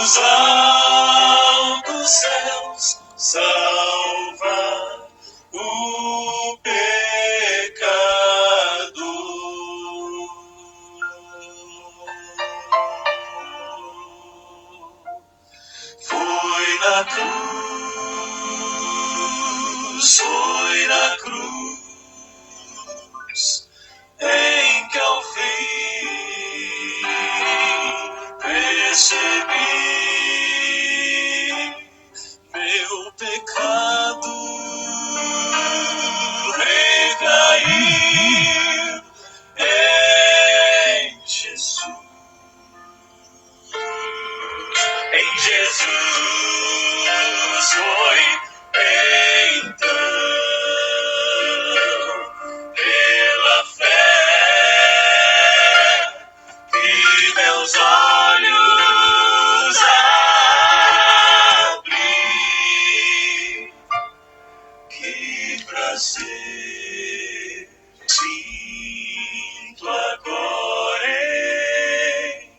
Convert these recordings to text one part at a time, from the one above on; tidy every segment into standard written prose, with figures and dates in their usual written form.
dos altos céus salva o pecador. Foi na cruz, em que ao fim percebi meu pecado recair em Jesus. Em Jesus foi então, pela fé, que meus olhos abri. Que prazer sinto agora em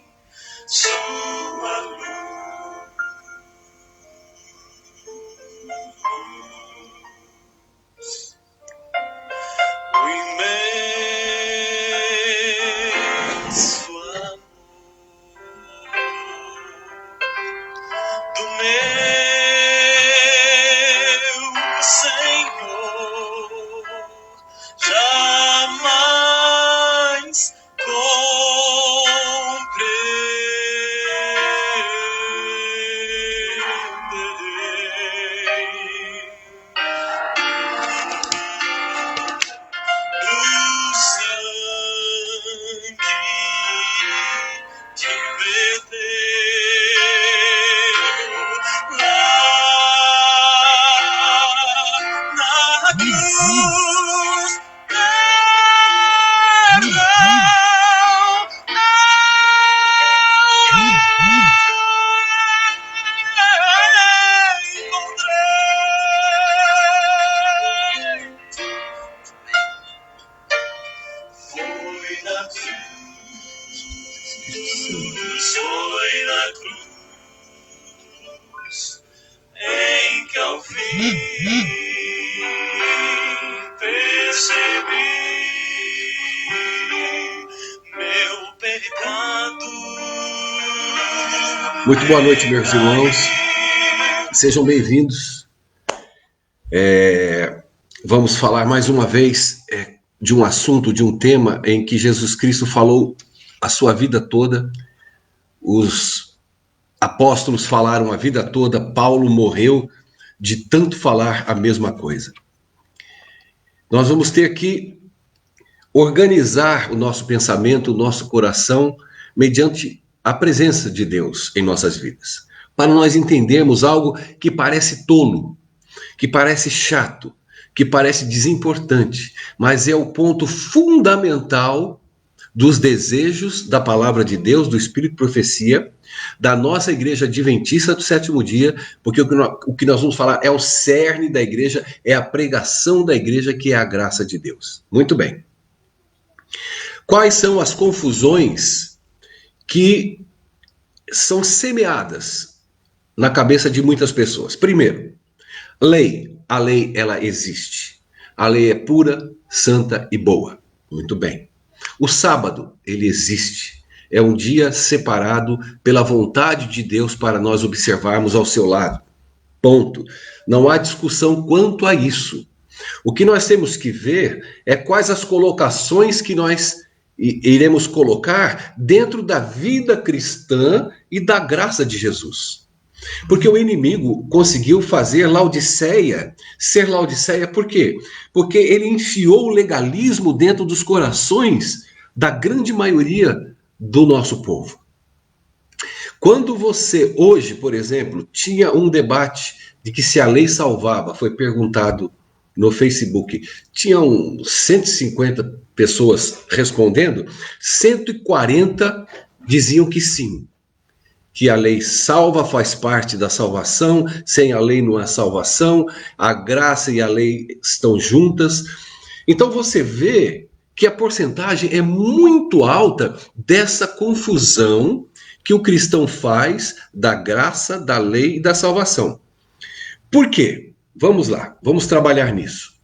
sua luz. O imenso amor do meu Senhor jamais compreenderei. Do sangue que verteu lá na cruz, foi na cruz, em que ao fim percebi meu pecado. Muito boa noite, meus irmãos. Sejam bem-vindos. Vamos falar mais uma vez de um assunto, de um tema em que Jesus Cristo falou a sua vida toda. Os apóstolos falaram a vida toda, Paulo morreu de tanto falar a mesma coisa. Nós vamos ter que organizar o nosso pensamento, o nosso coração, mediante a presença de Deus em nossas vidas, para nós entendermos algo que parece tolo, que parece chato, que parece desimportante, mas é o ponto fundamental dos desejos da palavra de Deus, do Espírito de Profecia, da nossa igreja adventista do sétimo dia, porque o que nós vamos falar é o cerne da igreja, é a pregação da igreja, que é a graça de Deus. Muito bem. Quais são as confusões que são semeadas na cabeça de muitas pessoas? Primeiro, lei. A lei, ela existe. A lei é pura, santa e boa. Muito bem. O sábado, ele existe. É um dia separado pela vontade de Deus para nós observarmos ao seu lado. Ponto. Não há discussão quanto a isso. O que nós temos que ver é quais as colocações que nós iremos colocar dentro da vida cristã e da graça de Jesus. Porque o inimigo conseguiu fazer Laodiceia ser Laodiceia, por quê? Porque ele enfiou o legalismo dentro dos corações da grande maioria do nosso povo. Quando você, hoje, por exemplo, tinha um debate de que se a lei salvava, foi perguntado no Facebook, tinham 150 pessoas respondendo, 140 diziam que sim, que a lei salva, faz parte da salvação, sem a lei não há salvação, a graça e a lei estão juntas. Então você vê que a porcentagem é muito alta dessa confusão que o cristão faz da graça, da lei e da salvação. Por quê? Vamos lá, vamos trabalhar nisso.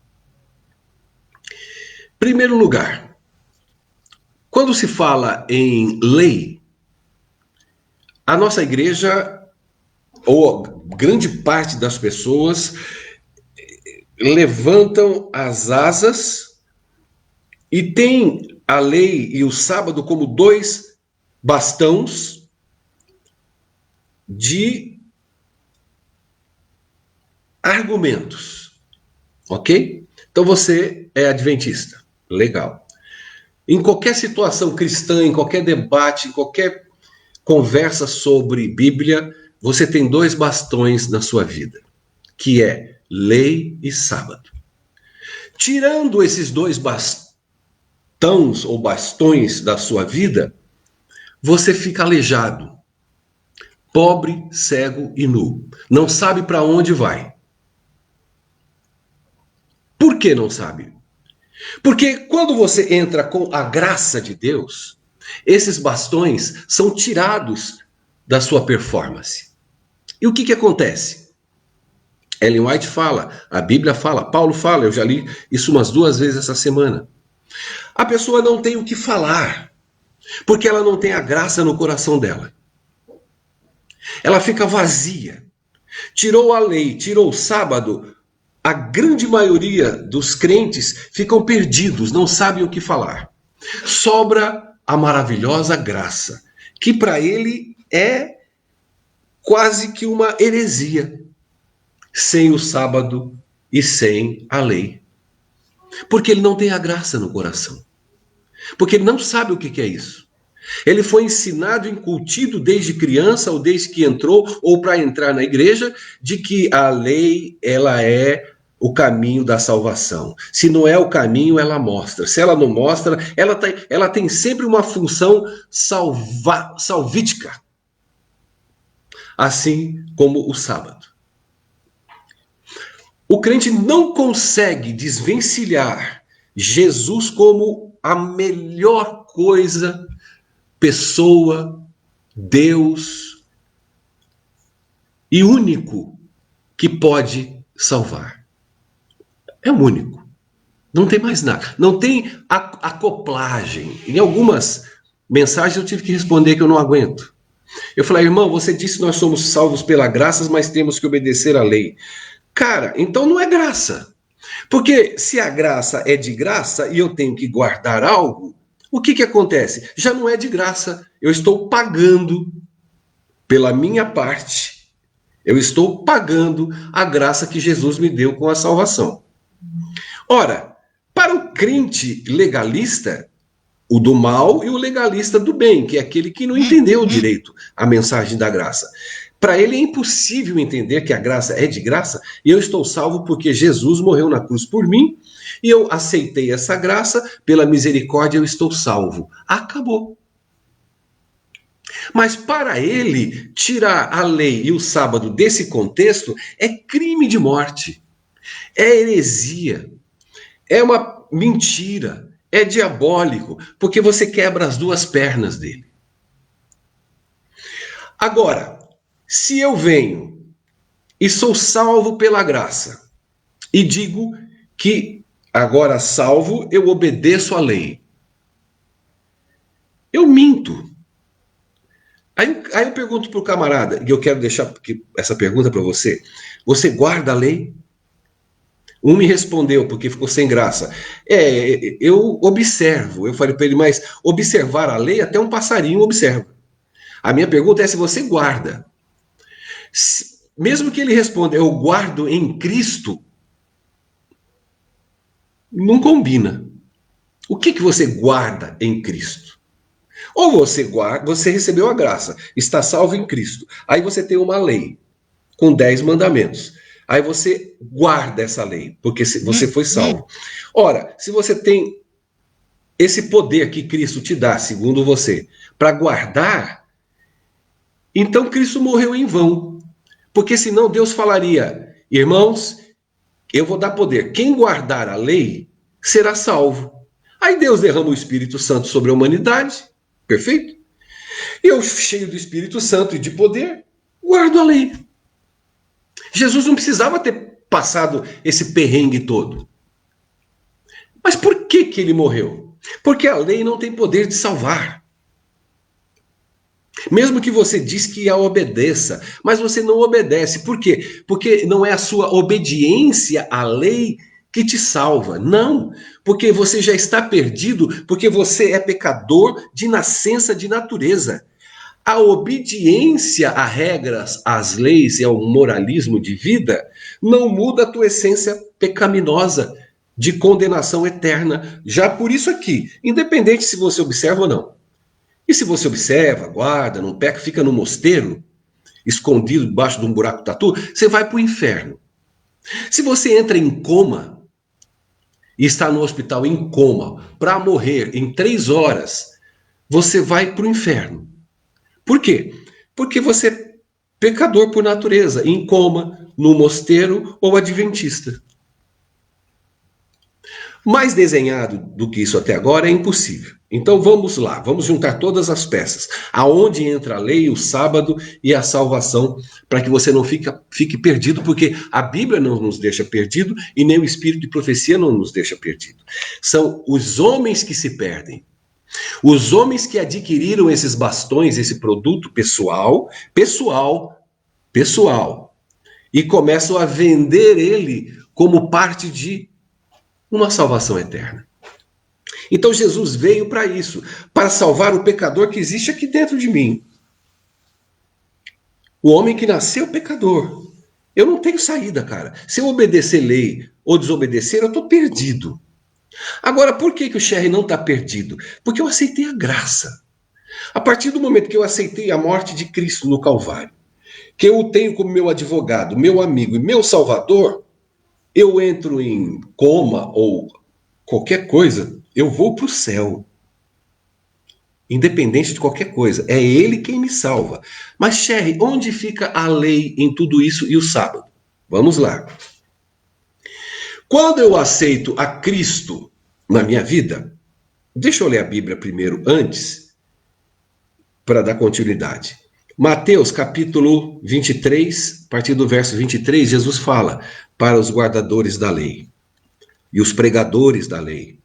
Primeiro lugar, quando se fala em lei, a nossa igreja, ou grande parte das pessoas, levantam as asas e tem a lei e o sábado como dois bastões de argumentos, ok? Então você é adventista, legal. Em qualquer situação cristã, em qualquer debate, em qualquer conversa sobre Bíblia, você tem dois bastões na sua vida, que é lei e sábado. Tirando esses dois bastões ou bastões da sua vida, você fica aleijado, pobre, cego e nu. Não sabe para onde vai. Por que não sabe? Porque quando você entra com a graça de Deus, esses bastões são tirados da sua performance. E o que acontece? Ellen White fala, a Bíblia fala, Paulo fala, eu já li isso umas 2 vezes essa semana. A pessoa não tem o que falar, porque ela não tem a graça no coração dela. Ela fica vazia. Tirou a lei, tirou o sábado, a grande maioria dos crentes ficam perdidos, não sabem o que falar. Sobra a maravilhosa graça, que para ele é quase que uma heresia, sem o sábado e sem a lei. Porque ele não tem a graça no coração. Porque ele não sabe o que é isso. Ele foi ensinado, incutido desde criança, ou desde que entrou, ou para entrar na igreja, de que a lei, ela é o caminho da salvação. Se não é o caminho, ela mostra. Se ela não mostra, ela tem sempre uma função salvítica. Assim como o sábado. O crente não consegue desvencilhar Jesus como a melhor coisa, pessoa, Deus e único que pode salvar. É o único. Não tem mais nada. Não tem acoplagem. Em algumas mensagens eu tive que responder que eu não aguento. Eu falei, irmão, você disse que nós somos salvos pela graça, mas temos que obedecer à lei. Cara, então não é graça. Porque se a graça é de graça e eu tenho que guardar algo, o que acontece? Já não é de graça. Eu estou pagando pela minha parte. Eu estou pagando a graça que Jesus me deu com a salvação. Ora, para o crente legalista, o do mal e o legalista do bem, que é aquele que não entendeu direito a mensagem da graça. Para ele é impossível entender que a graça é de graça e eu estou salvo porque Jesus morreu na cruz por mim e eu aceitei essa graça, pela misericórdia eu estou salvo. Acabou. Mas para ele, tirar a lei e o sábado desse contexto é crime de morte, é heresia, é uma mentira, é diabólico, porque você quebra as duas pernas dele. Agora, se eu venho e sou salvo pela graça e digo que agora salvo eu obedeço à lei, eu minto. Aí eu pergunto para o camarada, e eu quero deixar essa pergunta para você: você guarda a lei? Um me respondeu, porque ficou sem graça. Eu observo. Eu falei para ele, mas observar a lei até um passarinho observa. A minha pergunta é se você guarda. Mesmo que ele responda, eu guardo em Cristo, não combina. O que você guarda em Cristo? Ou você guarda, você recebeu a graça, está salvo em Cristo. Aí você tem uma lei com 10 mandamentos. Aí você guarda essa lei, porque você foi salvo. Ora, se você tem esse poder que Cristo te dá, segundo você, para guardar, então Cristo morreu em vão. Porque senão Deus falaria, irmãos, eu vou dar poder. Quem guardar a lei será salvo. Aí Deus derrama o Espírito Santo sobre a humanidade. Perfeito? Eu, cheio do Espírito Santo e de poder, guardo a lei. Jesus não precisava ter passado esse perrengue todo. Mas por que ele morreu? Porque a lei não tem poder de salvar. Mesmo que você diz que a obedeça, mas você não obedece. Por quê? Porque não é a sua obediência à lei que te salva. Não, porque você já está perdido, porque você é pecador de nascença, de natureza. A obediência a regras, às leis e ao moralismo de vida não muda a tua essência pecaminosa de condenação eterna. Já por isso aqui, independente se você observa ou não. E se você observa, guarda, não peca, fica no mosteiro, escondido debaixo de um buraco tatu, você vai para o inferno. Se você entra em coma e está no hospital em coma para morrer em 3 horas, você vai para o inferno. Por quê? Porque você é pecador por natureza, em coma, no mosteiro ou adventista. Mais desenhado do que isso até agora é impossível. Então vamos lá, vamos juntar todas as peças. Aonde entra a lei, o sábado e a salvação, para que você não fique perdido, porque a Bíblia não nos deixa perdido e nem o Espírito de profecia não nos deixa perdido. São os homens que se perdem. Os homens que adquiriram esses bastões, esse produto pessoal, e começam a vender ele como parte de uma salvação eterna. Então Jesus veio para isso, para salvar o pecador que existe aqui dentro de mim. O homem que nasceu pecador. Eu não tenho saída, cara. Se eu obedecer lei ou desobedecer, eu estou perdido. Agora, por que o Sherry não está perdido? Porque eu aceitei a graça. A partir do momento que eu aceitei a morte de Cristo no Calvário, que eu o tenho como meu advogado, meu amigo e meu salvador, eu entro em coma ou qualquer coisa, eu vou para o céu. Independente de qualquer coisa. É ele quem me salva. Mas, Sherry, onde fica a lei em tudo isso e o sábado? Vamos lá. Quando eu aceito a Cristo na minha vida, deixa eu ler a Bíblia primeiro antes, para dar continuidade. Mateus capítulo 23, a partir do verso 23, Jesus fala para os guardadores da lei e os pregadores da lei: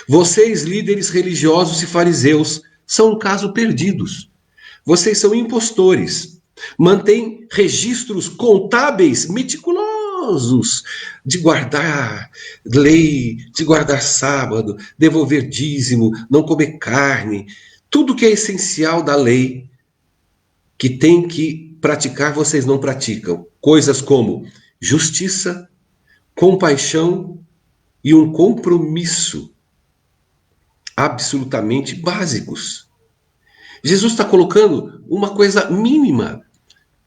vocês, líderes religiosos e fariseus, são um caso perdidos. Vocês são impostores. Mantêm registros contábeis meticulosos de guardar lei, de guardar sábado, devolver dízimo, não comer carne. Tudo que é essencial da lei, que tem que praticar, vocês não praticam. Coisas como justiça, compaixão e um compromisso absolutamente básicos. Jesus está colocando uma coisa mínima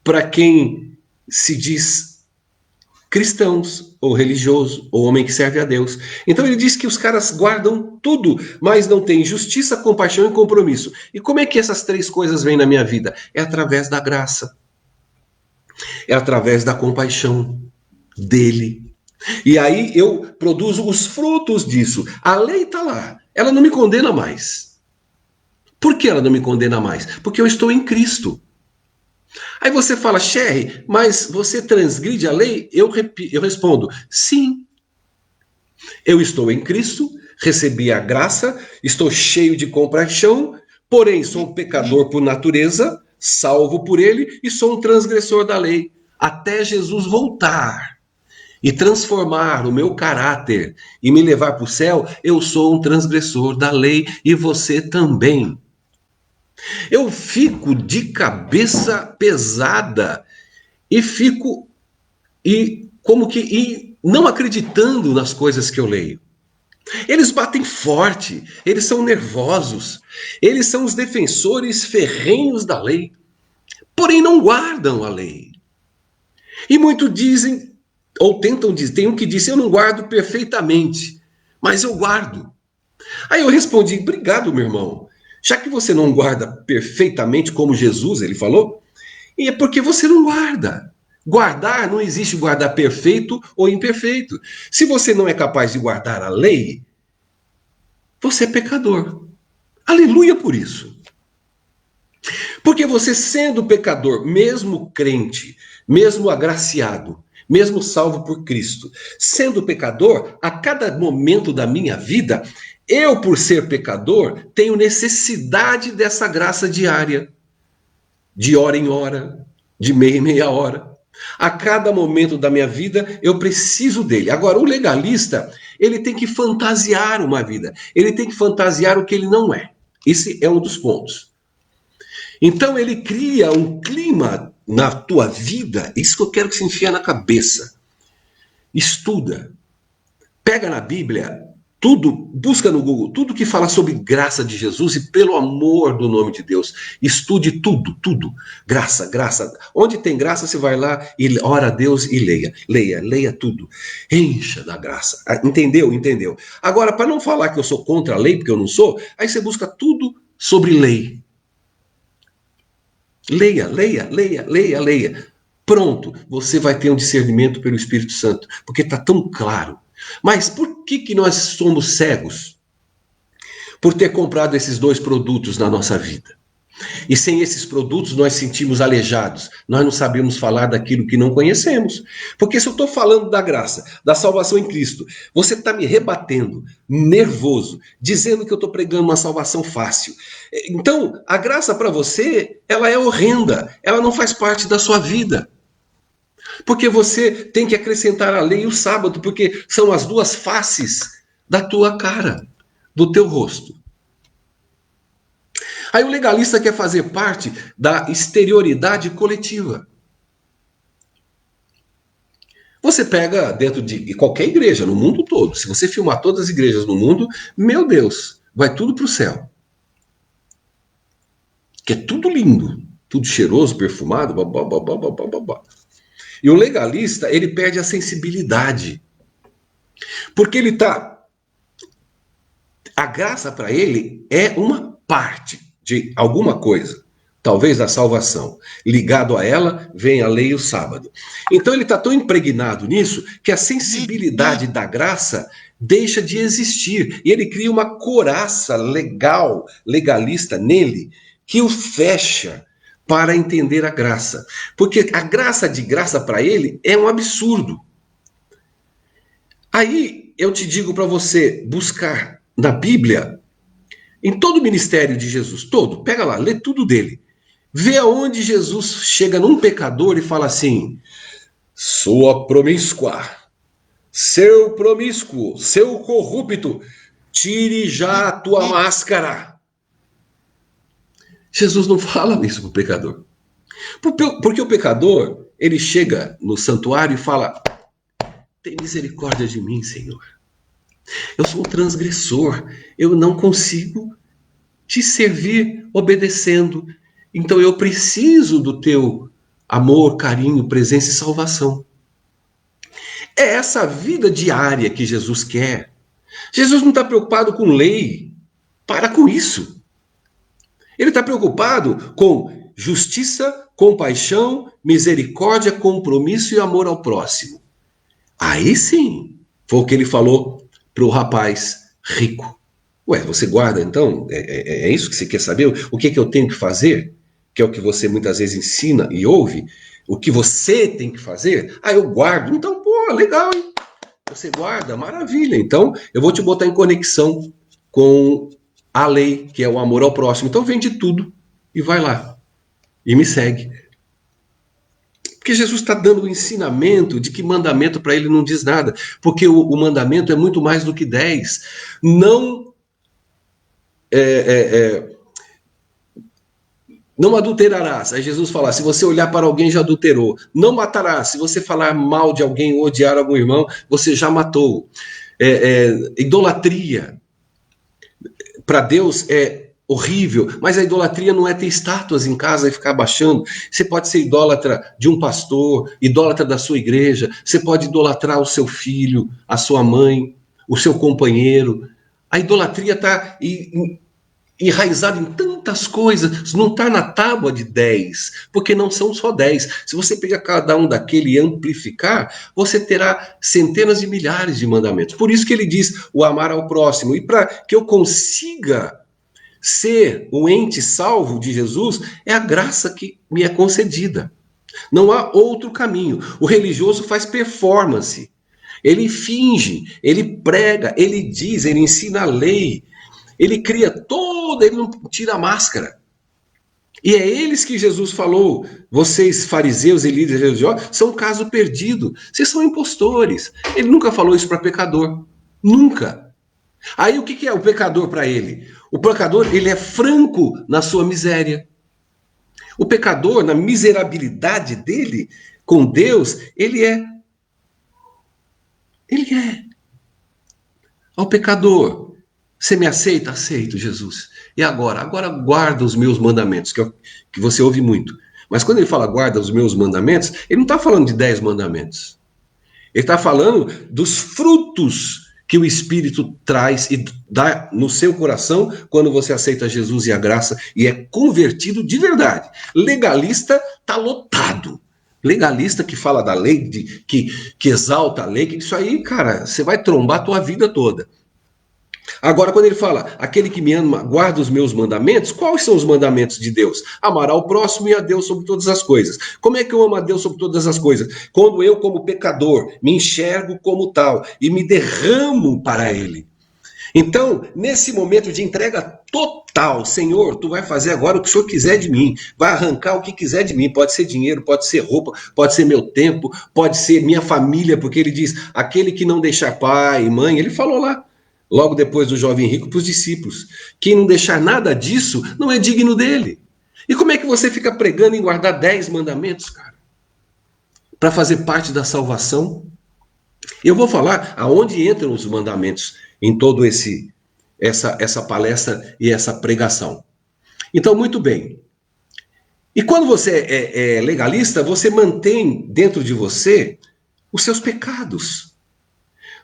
para quem se diz cristãos, ou religioso, ou homem que serve a Deus. Então ele diz que os caras guardam tudo, mas não tem justiça, compaixão e compromisso. E como é que essas 3 coisas vêm na minha vida? É através da graça. É através da compaixão dele. E aí eu produzo os frutos disso. A lei está lá. Ela não me condena mais. Por que ela não me condena mais? Porque eu estou em Cristo. Aí você fala, Sherry, mas você transgride a lei? Eu respondo, sim. Eu estou em Cristo, recebi a graça, estou cheio de compaixão, porém sou um pecador por natureza, salvo por ele, e sou um transgressor da lei. Até Jesus voltar e transformar o meu caráter e me levar para o céu, eu sou um transgressor da lei e você também. Eu fico de cabeça pesada e fico não acreditando nas coisas que eu leio. Eles batem forte, eles são nervosos, eles são os defensores ferrenhos da lei, porém não guardam a lei. E muitos dizem, ou tentam dizer, tem um que diz, eu não guardo perfeitamente, mas eu guardo. Aí eu respondi, obrigado, meu irmão. Já que você não guarda perfeitamente como Jesus, ele falou, e é porque você não guarda. Guardar, não existe guardar perfeito ou imperfeito. Se você não é capaz de guardar a lei, você é pecador. Aleluia por isso. Porque você sendo pecador, mesmo crente, mesmo agraciado, mesmo salvo por Cristo, sendo pecador, a cada momento da minha vida, eu, por ser pecador, tenho necessidade dessa graça diária, de hora em hora, de meia em meia hora. A cada momento da minha vida, eu preciso dele. Agora, o legalista, ele tem que fantasiar uma vida. Ele tem que fantasiar o que ele não é. Esse é um dos pontos. Então, ele cria um clima na tua vida. Isso que eu quero que você enfia na cabeça. Estuda. Pega na Bíblia tudo, busca no Google, tudo que fala sobre graça de Jesus e pelo amor do nome de Deus, estude tudo, tudo. Graça, graça. Onde tem graça, você vai lá e ora a Deus e leia. Leia tudo. Encha da graça. Entendeu? Entendeu. Agora, para não falar que eu sou contra a lei, porque eu não sou, aí você busca tudo sobre lei. Leia. Pronto, você vai ter um discernimento pelo Espírito Santo, porque está tão claro. Mas por que nós somos cegos? Por ter comprado esses dois produtos na nossa vida. E sem esses produtos nós sentimos aleijados. Nós não sabemos falar daquilo que não conhecemos. Porque se eu estou falando da graça, da salvação em Cristo, você está me rebatendo, nervoso, dizendo que eu estou pregando uma salvação fácil. Então, a graça para você, ela é horrenda. Ela não faz parte da sua vida. Porque você tem que acrescentar a lei e o sábado, porque são as duas faces da tua cara, do teu rosto. Aí o legalista quer fazer parte da exterioridade coletiva. Você pega dentro de qualquer igreja, no mundo todo, se você filmar todas as igrejas no mundo, meu Deus, vai tudo para o céu. Que é tudo lindo, tudo cheiroso, perfumado, babá. E o legalista, ele perde a sensibilidade. Porque ele tá... A graça para ele é uma parte de alguma coisa. Talvez da salvação. Ligado a ela, vem a lei e o sábado. Então ele está tão impregnado nisso que a sensibilidade da graça deixa de existir. E ele cria uma couraça legalista nele, que o fecha para entender a graça. Porque a graça de graça para ele é um absurdo. Aí eu te digo para você buscar na Bíblia, em todo o ministério de Jesus, todo, pega lá, lê tudo dele. Vê aonde Jesus chega num pecador e fala assim: sua promíscua, seu promíscuo, seu corrupto, tire já a tua máscara. Jesus não fala isso para o pecador. Porque o pecador, ele chega no santuário e fala: tem misericórdia de mim, Senhor. Eu sou um transgressor, eu não consigo te servir obedecendo. Então eu preciso do teu amor, carinho, presença e salvação. É essa vida diária que Jesus quer. Jesus não está preocupado com lei. Para com isso. Ele está preocupado com justiça, compaixão, misericórdia, compromisso e amor ao próximo. Aí sim, foi o que ele falou para o rapaz rico. Ué, você guarda então? É isso que você quer saber? O que eu tenho que fazer? Que é o que você muitas vezes ensina e ouve. O que você tem que fazer? Ah, eu guardo. Então, pô, legal, hein? Você guarda, maravilha. Então, eu vou te botar em conexão com a lei, que é o amor ao próximo. Então, vende tudo e vai lá. E me segue. Porque Jesus está dando o ensinamento de que mandamento para ele não diz nada. Porque o mandamento é muito mais do que 10. Não adulterarás. Aí Jesus fala: se você olhar para alguém, já adulterou. Não matarás. Se você falar mal de alguém ou odiar algum irmão, você já matou. Idolatria. Para Deus é horrível, mas a idolatria não é ter estátuas em casa e ficar abaixando. Você pode ser idólatra de um pastor, idólatra da sua igreja, você pode idolatrar o seu filho, a sua mãe, o seu companheiro. A idolatria está enraizada em tantas coisas, não está na tábua de 10, porque não são só 10. Se você pegar cada um daquele e amplificar, você terá centenas de milhares de mandamentos. Por isso que ele diz o amar ao próximo. E para que eu consiga ser um ente salvo de Jesus é a graça que me é concedida. Não há outro caminho. O religioso faz performance. Ele finge, ele prega, ele diz, ele ensina a lei. Ele cria toda, ele não tira a máscara. E é eles que Jesus falou, vocês fariseus e líderes religiosos, são um caso perdido. Vocês são impostores. Ele nunca falou isso para pecador. Nunca. Aí o que é o pecador para ele? O pecador, ele é franco na sua miséria. O pecador, na miserabilidade dele com Deus, ele é. Ao pecador, você me aceita? Aceito, Jesus. E agora? Agora guarda os meus mandamentos, que você ouve muito. Mas quando ele fala guarda os meus mandamentos, ele não está falando de 10 mandamentos. Ele está falando dos frutos que o Espírito traz e dá no seu coração quando você aceita Jesus e a graça e é convertido de verdade. Legalista está lotado. Legalista que fala da lei, que exalta a lei, que isso aí, cara, você vai trombar a tua vida toda. Agora, quando ele fala, aquele que me ama, guarda os meus mandamentos, quais são os mandamentos de Deus? Amar ao próximo e a Deus sobre todas as coisas. Como é que eu amo a Deus sobre todas as coisas? Quando eu, como pecador, me enxergo como tal e me derramo para Ele. Então, nesse momento de entrega total, Senhor, tu vai fazer agora o que o Senhor quiser de mim, vai arrancar o que quiser de mim, pode ser dinheiro, pode ser roupa, pode ser meu tempo, pode ser minha família, porque ele diz, aquele que não deixar pai e mãe, ele falou lá, logo depois do jovem rico para os discípulos, quem não deixar nada disso não é digno dele. E como é que você fica pregando em guardar 10 mandamentos, cara? Para fazer parte da salvação? Eu vou falar aonde entram os mandamentos em todo essa palestra e essa pregação. Então, muito bem. E quando você é legalista, você mantém dentro de você os seus pecados.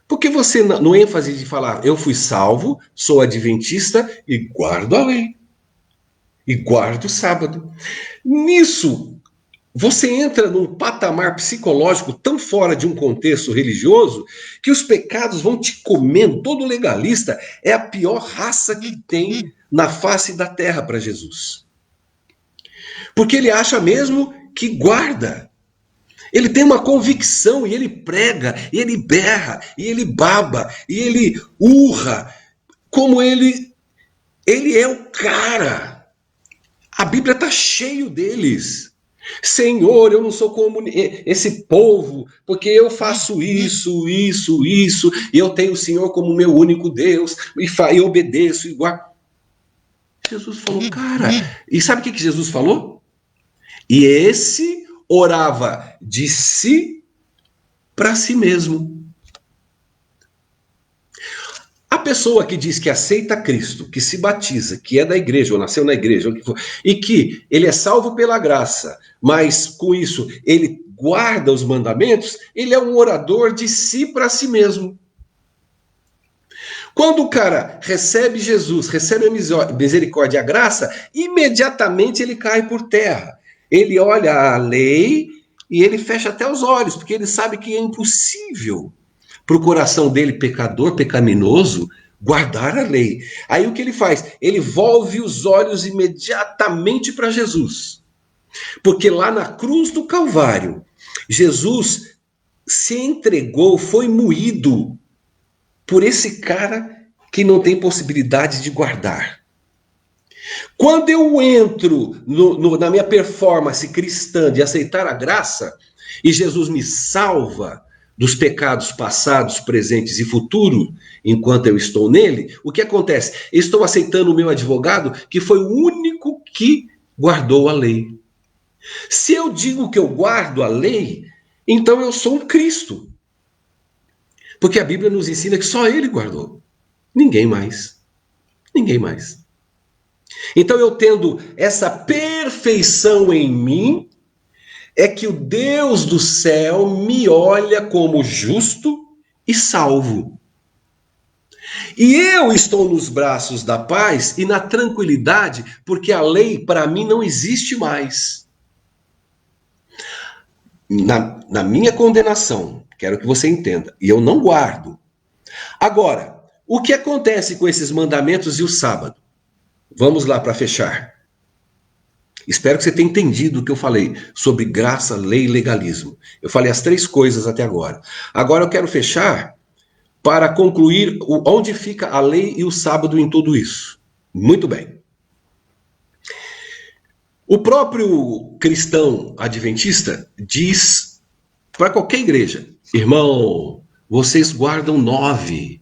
Porque você, no ênfase de falar, eu fui salvo, sou adventista e guardo a lei. E guardo o sábado. Nisso, você entra num patamar psicológico tão fora de um contexto religioso que os pecados vão te comendo. Todo legalista é a pior raça que tem na face da terra para Jesus. Porque ele acha mesmo que guarda. Ele tem uma convicção e ele prega, e ele berra, e ele baba, e ele urra, como ele é o cara. A Bíblia está cheio deles. Senhor, eu não sou como esse povo, porque eu faço isso, e eu tenho o Senhor como meu único Deus, e obedeço igual. Jesus falou, cara, e sabe o que Jesus falou? E esse orava de si para si mesmo. A pessoa que diz que aceita Cristo, que se batiza, que é da igreja, ou nasceu na igreja, ou que for, e que ele é salvo pela graça, mas com isso ele guarda os mandamentos, ele é um orador de si para si mesmo. Quando o cara recebe Jesus, recebe a misericórdia e a graça, imediatamente ele cai por terra. Ele olha a lei e ele fecha até os olhos, porque ele sabe que é impossível para o coração dele, pecador, pecaminoso, guardar a lei. Aí o que ele faz? Ele volve os olhos imediatamente para Jesus. Porque lá na cruz do Calvário, Jesus se entregou, foi moído por esse cara que não tem possibilidade de guardar. Quando eu entro na minha performance cristã de aceitar a graça, e Jesus me salva dos pecados passados, presentes e futuro, enquanto eu estou nele, o que acontece? Eu estou aceitando o meu advogado, que foi o único que guardou a lei. Se eu digo que eu guardo a lei, então eu sou um Cristo. Porque a Bíblia nos ensina que só ele guardou. Ninguém mais. Ninguém mais. Então eu tendo essa perfeição em mim, é que o Deus do céu me olha como justo e salvo. E eu estou nos braços da paz e na tranquilidade, porque a lei para mim não existe mais. Na minha condenação, quero que você entenda, e eu não guardo. Agora, o que acontece com esses mandamentos e o sábado? Vamos lá para fechar. Espero que você tenha entendido o que eu falei sobre graça, lei e legalismo. Eu falei as 3 coisas até agora. Agora eu quero fechar para concluir onde fica a lei e o sábado em tudo isso. Muito bem. O próprio cristão adventista diz para qualquer igreja: irmão, vocês guardam 9,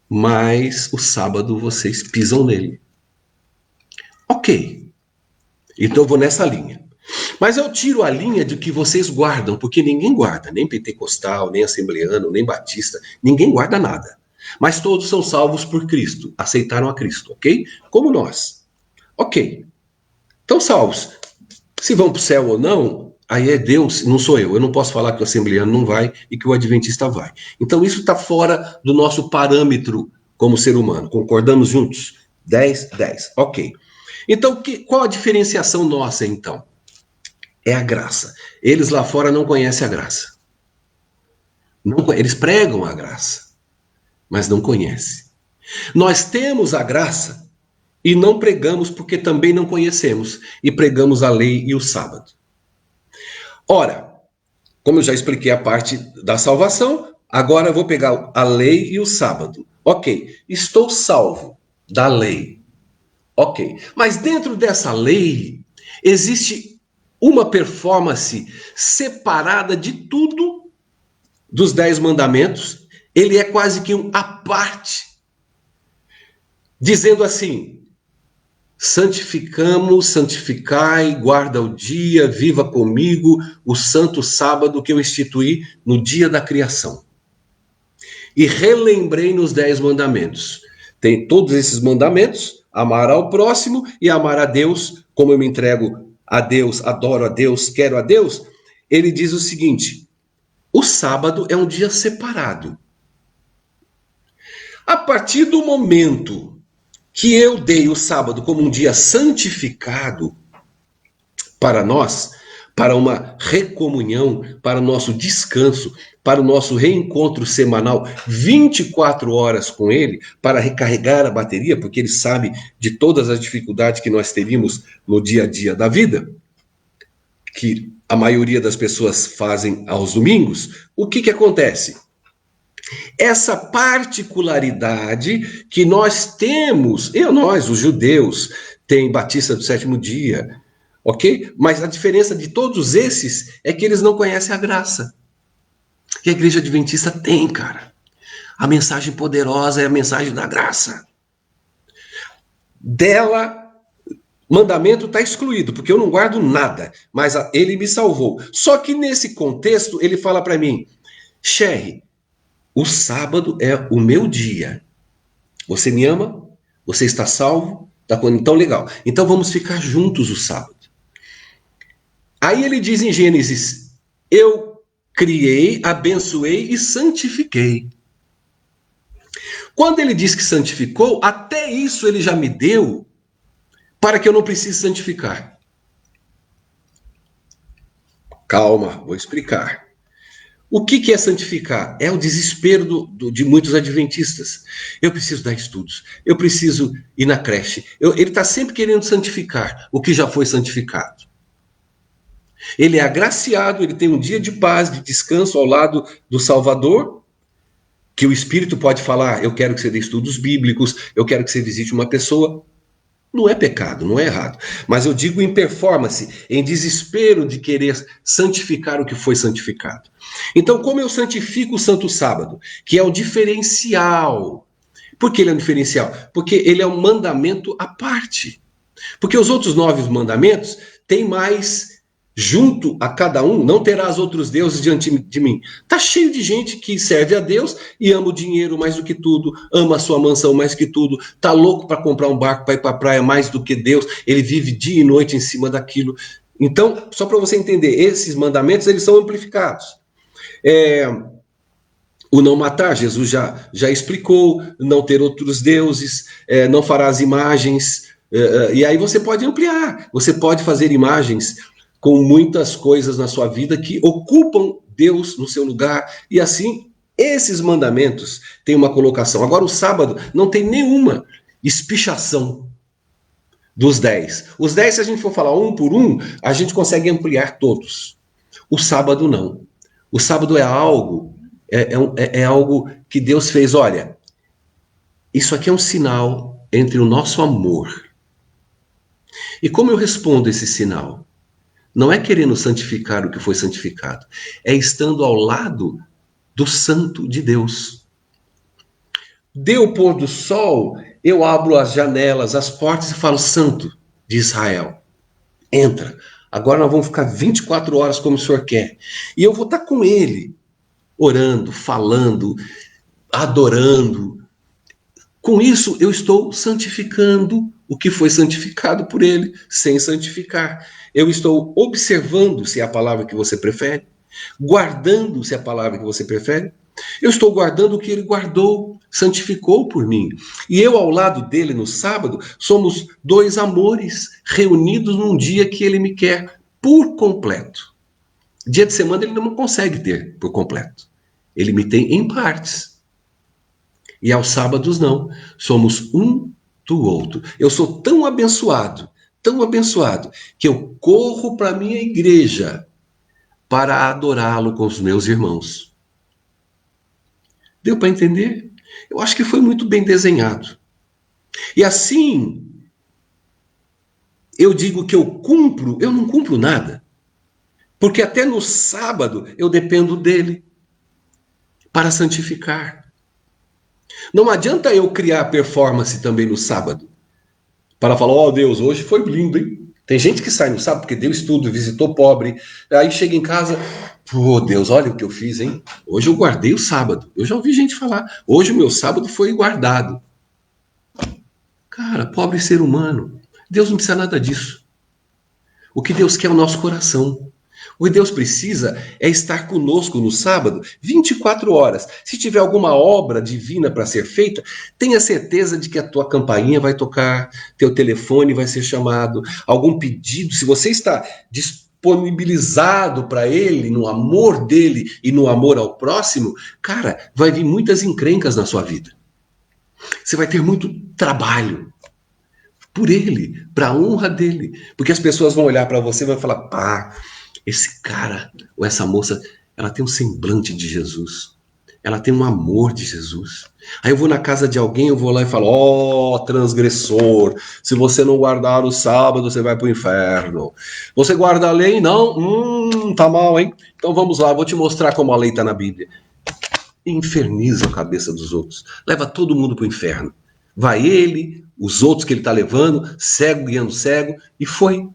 mas o sábado vocês pisam nele. Ok, então eu vou nessa linha. Mas eu tiro a linha de que vocês guardam, porque ninguém guarda, nem pentecostal, nem assembleano, nem batista, ninguém guarda nada. Mas todos são salvos por Cristo, aceitaram a Cristo, ok? Como nós. Ok, estão salvos. Se vão para o céu ou não, aí é Deus, não sou eu. Eu não posso falar que o assembleano não vai e que o adventista vai. Então isso está fora do nosso parâmetro como ser humano. Concordamos juntos? 10, 10. Ok. Então, qual a diferenciação nossa, então? É a graça. Eles lá fora não conhecem a graça. Eles pregam a graça, mas não conhecem. Nós temos a graça e não pregamos porque também não conhecemos. E pregamos a lei e o sábado. Ora, como eu já expliquei a parte da salvação, agora eu vou pegar a lei e o sábado. Ok, estou salvo da lei. Ok, mas dentro dessa lei existe uma performance separada de tudo dos 10 mandamentos. Ele é quase que um à parte, dizendo assim: santificamos, santificai, guarda o dia, viva comigo o santo sábado que eu instituí no dia da criação. E relembrei nos 10 mandamentos. Tem todos esses mandamentos: amar ao próximo e amar a Deus, como eu me entrego a Deus, adoro a Deus, quero a Deus. Ele diz o seguinte: o sábado é um dia separado. A partir do momento que eu dei o sábado como um dia santificado para nós, para uma recomunhão, para o nosso descanso, para o nosso reencontro semanal, 24 horas com ele, para recarregar a bateria, porque ele sabe de todas as dificuldades que nós teríamos no dia a dia da vida, que a maioria das pessoas fazem aos domingos. O que acontece? Essa particularidade que nós temos, nós, os judeus, tem Batista do Sétimo Dia, ok? Mas a diferença de todos esses é que eles não conhecem a graça. Que a igreja adventista tem, cara. A mensagem poderosa é a mensagem da graça. Dela, mandamento está excluído, porque eu não guardo nada, mas ele me salvou. Só que nesse contexto, ele fala para mim: Sherry, o sábado é o meu dia. Você me ama? Você está salvo? Então, legal. Então, vamos ficar juntos o sábado. Aí ele diz em Gênesis: eu criei, abençoei e santifiquei. Quando ele diz que santificou, até isso ele já me deu para que eu não precise santificar. Calma, vou explicar. O que é santificar? É o desespero de muitos adventistas. Eu preciso dar estudos, eu preciso ir na creche. Ele está sempre querendo santificar o que já foi santificado. Ele é agraciado, ele tem um dia de paz, de descanso ao lado do Salvador, que o Espírito pode falar: eu quero que você dê estudos bíblicos, eu quero que você visite uma pessoa. Não é pecado, não é errado. Mas eu digo em performance, em desespero de querer santificar o que foi santificado. Então, como eu santifico o Santo Sábado, que é o diferencial? Por que ele é um diferencial? Porque ele é um mandamento à parte. Porque os outros 9 mandamentos têm mais... Junto a cada um, não terás outros deuses diante de mim. Está cheio de gente que serve a Deus e ama o dinheiro mais do que tudo, ama a sua mansão mais que tudo, está louco para comprar um barco para ir para a praia mais do que Deus, ele vive dia e noite em cima daquilo. Então, só para você entender, esses mandamentos eles são amplificados. O não matar, Jesus já explicou, não ter outros deuses, não farás imagens, e aí você pode ampliar, você pode fazer imagens com muitas coisas na sua vida que ocupam Deus no seu lugar, e assim, esses mandamentos têm uma colocação. Agora, o sábado não tem nenhuma, espichação dos 10. Os 10, se a gente for falar um por um, a gente consegue ampliar todos. O sábado não. O sábado é algo, é algo que Deus fez. Olha, isso aqui é um sinal entre o nosso amor. E como eu respondo esse sinal? Não é querendo santificar o que foi santificado, é estando ao lado do santo de Deus. Deu o pôr do sol, eu abro as janelas, as portas e falo, Santo de Israel, entra. Agora nós vamos ficar 24 horas como o Senhor quer. E eu vou estar com ele, orando, falando, adorando. Com isso, eu estou santificando o que foi santificado por ele, sem santificar. Eu estou observando, se é a palavra que você prefere, guardando, se é a palavra que você prefere. Eu estou guardando o que ele guardou, santificou por mim. E eu, ao lado dele, no sábado, somos dois amores reunidos num dia que ele me quer por completo. Dia de semana ele não consegue ter por completo. Ele me tem em partes. E aos sábados não. Somos um do outro. Eu sou tão abençoado, que eu corro para a minha igreja para adorá-lo com os meus irmãos. Deu para entender? Eu acho que foi muito bem desenhado. E assim, eu digo que eu não cumpro nada. Porque até no sábado eu dependo dele para santificar. Não adianta eu criar performance também no sábado. Para falar, ó Deus, hoje foi lindo, hein? Tem gente que sai no sábado porque deu estudo, visitou pobre, aí chega em casa, pô, Deus, olha o que eu fiz, hein? Hoje eu guardei o sábado. Eu já ouvi gente falar, hoje o meu sábado foi guardado. Cara, pobre ser humano, Deus não precisa nada disso. O que Deus quer é o nosso coração. O que Deus precisa é estar conosco no sábado 24 horas. Se tiver alguma obra divina para ser feita, tenha certeza de que a tua campainha vai tocar, teu telefone vai ser chamado, algum pedido, se você está disponibilizado para ele, no amor dele e no amor ao próximo, cara, vai vir muitas encrencas na sua vida. Você vai ter muito trabalho por ele, para a honra dele, porque as pessoas vão olhar para você e vão falar, pá, esse cara ou essa moça, ela tem um semblante de Jesus. Ela tem um amor de Jesus. Aí eu vou na casa de alguém, eu vou lá e falo, ó, transgressor, se você não guardar o sábado, você vai pro inferno. Você guarda a lei? Não? Tá mal, hein? Então vamos lá, vou te mostrar como a lei tá na Bíblia. Inferniza a cabeça dos outros. Leva todo mundo pro inferno. Vai ele, os outros que ele tá levando, cego guiando cego, e foi.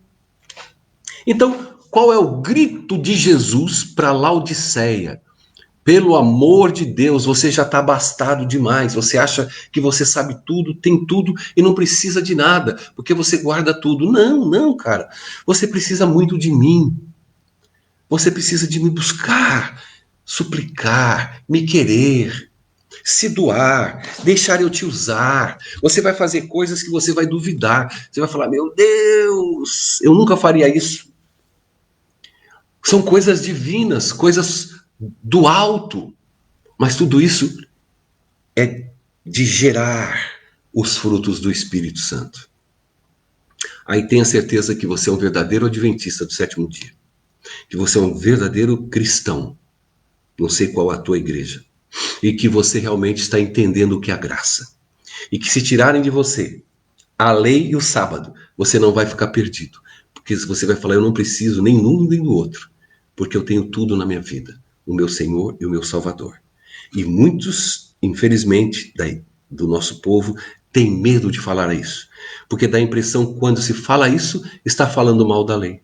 Então, qual é o grito de Jesus para Laodiceia? Pelo amor de Deus, você já está abastado demais. Você acha que você sabe tudo, tem tudo e não precisa de nada, porque você guarda tudo. Não, cara. Você precisa muito de mim. Você precisa de me buscar, suplicar, me querer, se doar, deixar eu te usar. Você vai fazer coisas que você vai duvidar. Você vai falar, meu Deus, eu nunca faria isso. São coisas divinas, coisas do alto. Mas tudo isso é de gerar os frutos do Espírito Santo. Aí tenha certeza que você é um verdadeiro adventista do sétimo dia. Que você é um verdadeiro cristão. Não sei qual é a tua igreja. E que você realmente está entendendo o que é a graça. E que se tirarem de você a lei e o sábado, você não vai ficar perdido. Porque você vai falar, eu não preciso nem um nem do outro. Porque eu tenho tudo na minha vida, o meu Senhor e o meu Salvador. E muitos, infelizmente, do nosso povo, têm medo de falar isso. Porque dá a impressão que quando se fala isso, está falando mal da lei.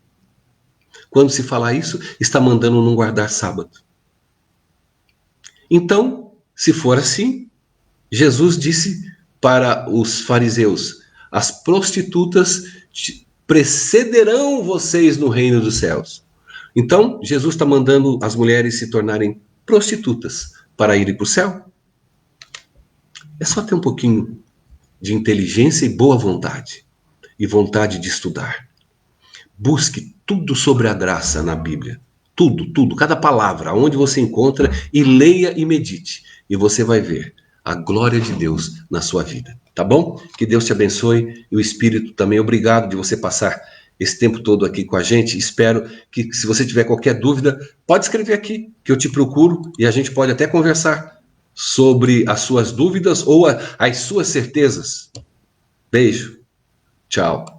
Quando se fala isso, está mandando não guardar sábado. Então, se for assim, Jesus disse para os fariseus, as prostitutas precederão vocês no reino dos céus. Então, Jesus está mandando as mulheres se tornarem prostitutas para irem para o céu? É só ter um pouquinho de inteligência e boa vontade. E vontade de estudar. Busque tudo sobre a graça na Bíblia. Tudo, cada palavra, aonde você encontra, e leia e medite. E você vai ver a glória de Deus na sua vida. tá bom? Que Deus te abençoe e o Espírito também. Obrigado de você passar esse tempo todo aqui com a gente. Espero que, se você tiver qualquer dúvida, pode escrever aqui, que eu te procuro e a gente pode até conversar sobre as suas dúvidas ou as suas certezas. Beijo. Tchau.